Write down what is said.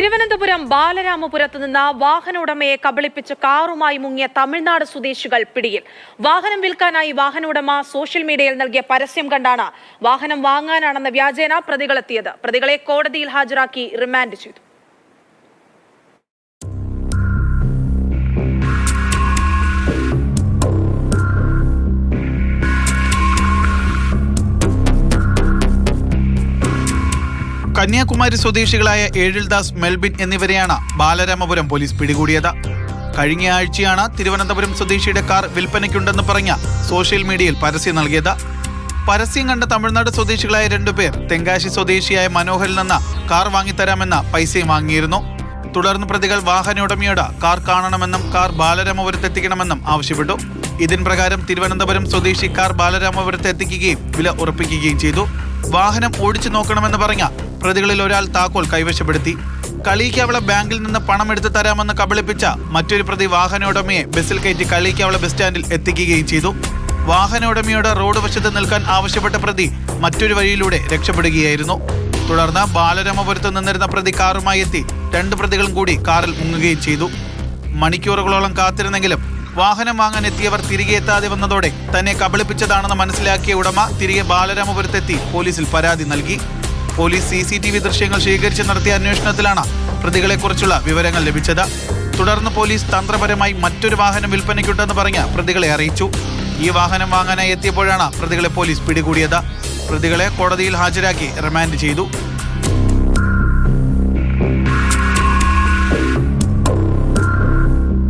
തിരുവനന്തപുരം ബാലരാമപുരത്ത് നിന്ന് വാഹന ഉടമയെ കബളിപ്പിച്ച് കാറുമായി മുങ്ങിയ തമിഴ്നാട് സ്വദേശികൾ പിടിയിൽ. വാഹനം വിൽക്കാനായി വാഹന ഉടമ സോഷ്യൽ മീഡിയയിൽ നൽകിയ പരസ്യം കണ്ടാണ് വാഹനം വാങ്ങാനാണെന്ന വ്യാജേന പ്രതികളെത്തിയത്. പ്രതികളെ കോടതിയിൽ ഹാജരാക്കി റിമാൻഡ് ചെയ്തു. കന്യാകുമാരി സ്വദേശികളായ ഏഴിൽദാസ്, മെൽബിൻ എന്നിവരെയാണ് ബാലരാമപുരം പോലീസ് പിടികൂടിയത്. കഴിഞ്ഞ ആഴ്ചയാണ് തിരുവനന്തപുരം സ്വദേശിയുടെ കാർ വിൽപ്പനയ്ക്കുണ്ടെന്ന് പറഞ്ഞ സോഷ്യൽ മീഡിയയിൽ പരസ്യം നൽകിയത്. പരസ്യം കണ്ട തമിഴ്നാട് സ്വദേശികളായ രണ്ടുപേർ തെങ്കാശി സ്വദേശിയായ മനോഹരിൽ നിന്ന് കാർ വാങ്ങിത്തരാമെന്ന പൈസയും വാങ്ങിയിരുന്നു. തുടർന്ന് പ്രതികൾ വാഹന ഉടമയോട് കാർ കാണണമെന്നും കാർ ബാലരാമപുരത്ത് എത്തിക്കണമെന്നും ആവശ്യപ്പെട്ടു. ഇതിൻ പ്രകാരം തിരുവനന്തപുരം സ്വദേശി കാർ ബാലരാമപുരത്ത് എത്തിക്കുകയും വില ഉറപ്പിക്കുകയും ചെയ്തു. വാഹനം ഓടിച്ചു നോക്കണമെന്ന് പറഞ്ഞ പ്രതികളിൽ ഒരാൾ താക്കോൽ കൈവശപ്പെടുത്തി. കളിയിക്കാവള ബാങ്കിൽ നിന്ന് പണം എടുത്തു തരാമെന്ന് കബളിപ്പിച്ച മറ്റൊരു പ്രതി വാഹന ഉടമയെ ബസ്സിൽ കയറ്റി കളിയിക്കാവള ബസ് സ്റ്റാൻഡിൽ എത്തിക്കുകയും ചെയ്തു. വാഹന ഉടമയോട് റോഡ് വശത്ത് നിൽക്കാൻ ആവശ്യപ്പെട്ട പ്രതി മറ്റൊരു വഴിയിലൂടെ രക്ഷപ്പെടുകയായിരുന്നു. തുടർന്ന് ബാലരാമപുരത്ത് നിന്നിരുന്ന പ്രതി കാറുമായി എത്തി രണ്ട് പ്രതികളും കൂടി കാറിൽ മുങ്ങുകയും ചെയ്തു. മണിക്കൂറുകളോളം കാത്തിരുന്നെങ്കിലും വാഹനം വാങ്ങാൻ എത്തിയവർ തിരികെ എത്താതെ വന്നതോടെ തന്നെ കബളിപ്പിച്ചതാണെന്ന് മനസ്സിലാക്കിയ ഉടമ തിരികെ ബാലരാമപുരത്തെത്തി പോലീസിൽ പരാതി നൽകി. പോലീസ് CCTV ദൃശ്യങ്ങൾ ശേഖരിച്ച് നടത്തിയ അന്വേഷണത്തിലാണ് പ്രതികളെക്കുറിച്ചുള്ള വിവരങ്ങൾ ലഭിച്ചത്. തുടർന്ന് പോലീസ് തന്ത്രപരമായി മറ്റൊരു വാഹനം വിൽപ്പനയ്ക്കുണ്ടെന്ന് പറഞ്ഞ് പ്രതികളെ അറിയിച്ചു. ഈ വാഹനം വാങ്ങാനായി എത്തിയപ്പോഴാണ് പ്രതികളെ പോലീസ് പിടികൂടിയത്. പ്രതികളെ കോടതിയിൽ ഹാജരാക്കി റിമാൻഡ് ചെയ്തു.